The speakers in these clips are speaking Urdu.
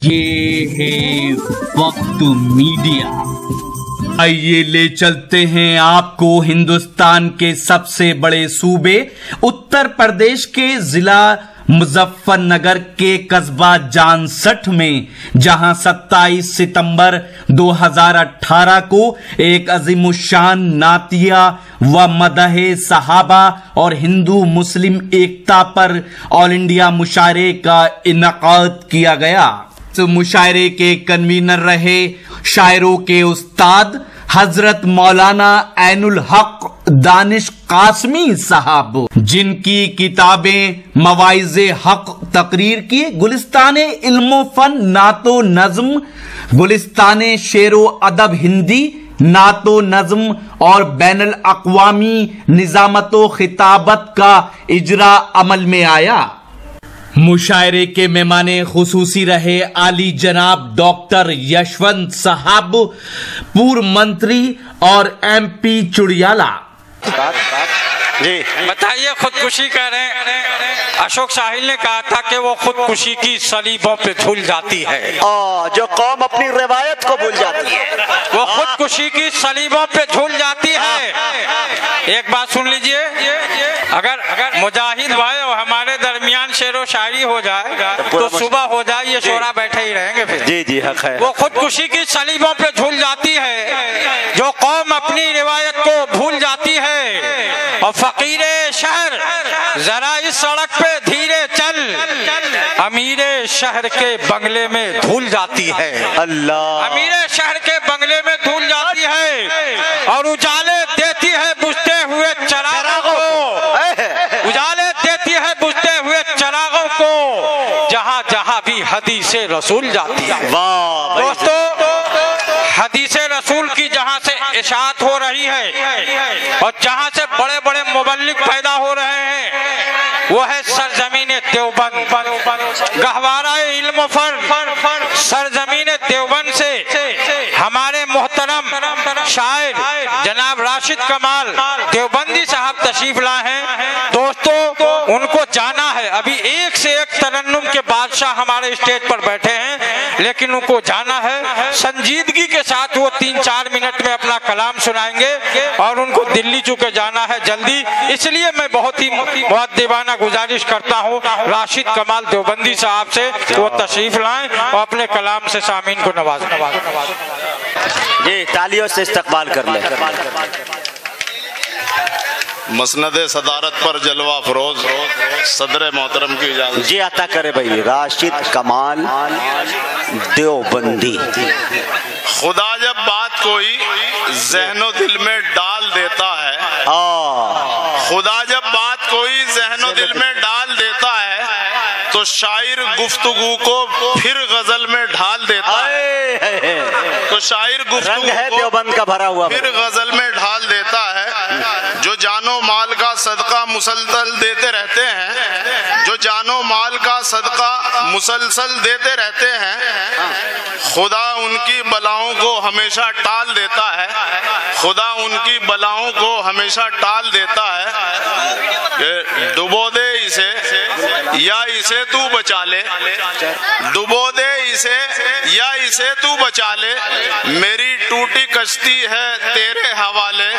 یہ ہے وقت میڈیا۔ آئیے لے چلتے ہیں آپ کو ہندوستان کے سب سے بڑے صوبے اتر پردیش کے ضلع مظفر نگر کے قصبہ جانسٹھ میں، جہاں 27 ستمبر 2018 کو ایک عظیم الشان نعتیہ و مدح صحابہ اور ہندو مسلم ایکتا پر آل انڈیا مشاعرے کا انعقاد کیا گیا۔ اس مشاعرے کے کنوینر رہے شاعروں کے استاد حضرت مولانا عین الحق دانش قاسمی صاحب، جن کی کتابیں مواعظ حق تقریر کی، گلستان علم و فن نعت و نظم، گلستان شعر و ادب ہندی، نعت و نظم اور بین الاقوامی نظامت و خطابت کا اجرا عمل میں آیا۔ مشاعرے کے مہمان خصوصی رہے عالی جناب ڈاکٹر یشونت صاحب، پورو منتری اور ایم پی چڑیالہ۔ جی بتائیے، خودکشی کر رہے ہیں۔ اشوک ساحل نے کہا تھا کہ وہ خودکشی کی صلیبوں پہ جھول جاتی ہے، جو قوم اپنی روایت کو بھول جاتی ہے وہ خودکشی کی صلیبوں پہ جھول جاتی ہے۔ ایک بات سن لیجئے، اگر مجاہد بھائی اور ہمارے درمیان شعر و شاعری ہو جائے تو صبح ہو جائے یہ شعرا بیٹھے ہی رہیں گے پھر۔ جی جی حق ہے۔ وہ خودکشی کی صلیبوں پہ جھول جاتی ہے جو قوم اپنی روایت کو بھول جاتی ہے، اور فقیر شہر ذرا اس سڑک پہ دھیرے چل، امیر شہر کے بنگلے میں دھول جاتی ہے۔ اللہ، امیر شہر کے بنگلے میں دھول جاتی ہے اور اجالے دیتی ہے بجھتے ہوئے چراغوں کو، اجالے دیتی ہے بجھتے ہوئے چراغوں کو، جہاں جہاں بھی حدیث رسول جاتی ہے۔ دوستو، حدیث رسول کی جہاں سے اشاعت ہو رہی ہے اور جہاں سے بڑے بڑے مبلغ پیدا ہو رہے ہیں، وہ ہے سرزمین دیوبند، گہوارہ علم و فن۔ سرزمین دیوبند سے ہمارے محترم شاعر جناب راشد کمال دیوبندی صاحب تشریف لائے ہیں۔ دوستو، ان کو جانا ہے، ابھی ایک سے ایک ترنم کے بادشاہ ہمارے اسٹیج پر بیٹھے ہیں، لیکن ان کو جانا ہے۔ سنجیدگی کے ساتھ وہ 3-4 منٹ میں اپنا کلام سنائیں گے اور ان کو دلی چونکہ جانا ہے جلدی، اس لیے میں بہت ہی مؤدبانہ گزارش کرتا ہوں راشد کمال دیوبندی صاحب سے وہ تشریف لائیں اور اپنے کلام سے سامعین کو نوازیں۔ جی تالیوں سے استقبال کر لیں۔ مسند صدارت پر جلوہ افروز صدر محترم کی اجازت۔ جی عطا کرے بھائی، راشد کمال دیوبندی۔ خدا جب بات کوئی ذہن و دل میں ڈال دیتا ہے، خدا جب بات کوئی ذہن و دل میں ڈال دیتا ہے تو شاعر گفتگو کو پھر غزل میں ڈھال دیتا ہے، تو شاعر گفتگو کو دیوبند کا بھرا ہوا پھر غزل میں ڈھال دیتا ہے۔ جو جان و مال کا صدقہ مسلسل دیتے رہتے ہیں، جو جان و مال کا صدقہ مسلسل دیتے رہتے ہیں، خدا ان کی بلاؤں کو ہمیشہ ٹال دیتا ہے، خدا ان کی بلاؤں کو ہمیشہ ٹال دیتا ہے۔ کہ ڈبو دے اسے یا اسے تو بچا لے، ڈبو دے اسے یا اسے تو بچا لے، میری ٹوٹی کشتی ہے تیرے حوالے۔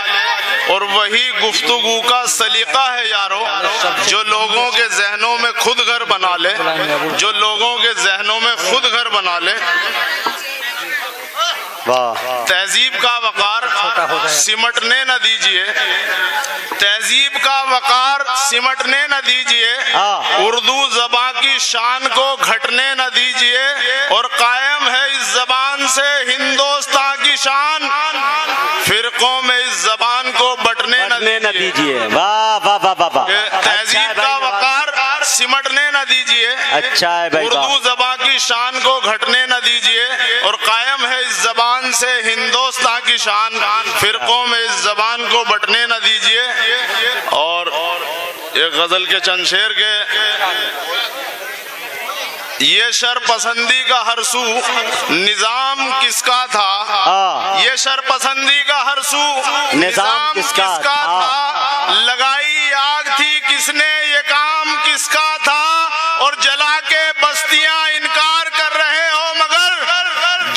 اور وہی گفتگو کا سلیقہ ہے یارو، جو لوگوں کے ذہنوں میں خود گھر بنا لے، جو لوگوں کے ذہنوں میں خود گھر بنا لے۔ تہذیب کا وقار سمٹنے نہ دیجئے، تہذیب کا وقار سمٹنے نہ دیجئے، اردو زبان کی شان کو گھٹنے نہ دیجئے، اور قائم ہے اس زبان سے ہندوستان کی شان، فرقوں میں اس زبان کو بٹنے نہ دیجئے۔ تہذیب کا وقار سمٹنے نہ دیجئے، اچھا ہے بھائی، اردو زبان کی شان کو گھٹنے نہ دیجئے، اور قائم ہے اس زبان سے ہندوستان کی شان، فرقوں میں اس زبان کو بٹنے نہ دیجئے۔ اور ایک غزل کے چند شعر کے، یہ شر پسندی کا ہر سو نظام کس کا تھا، یہ شر پسندی کا ہر سو نظام کس کا تھا، لگائی آگ تھی کس نے یہ کام کس کا تھا، اور جلا کے بستیاں انکار کر رہے ہو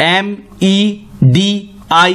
MEDIA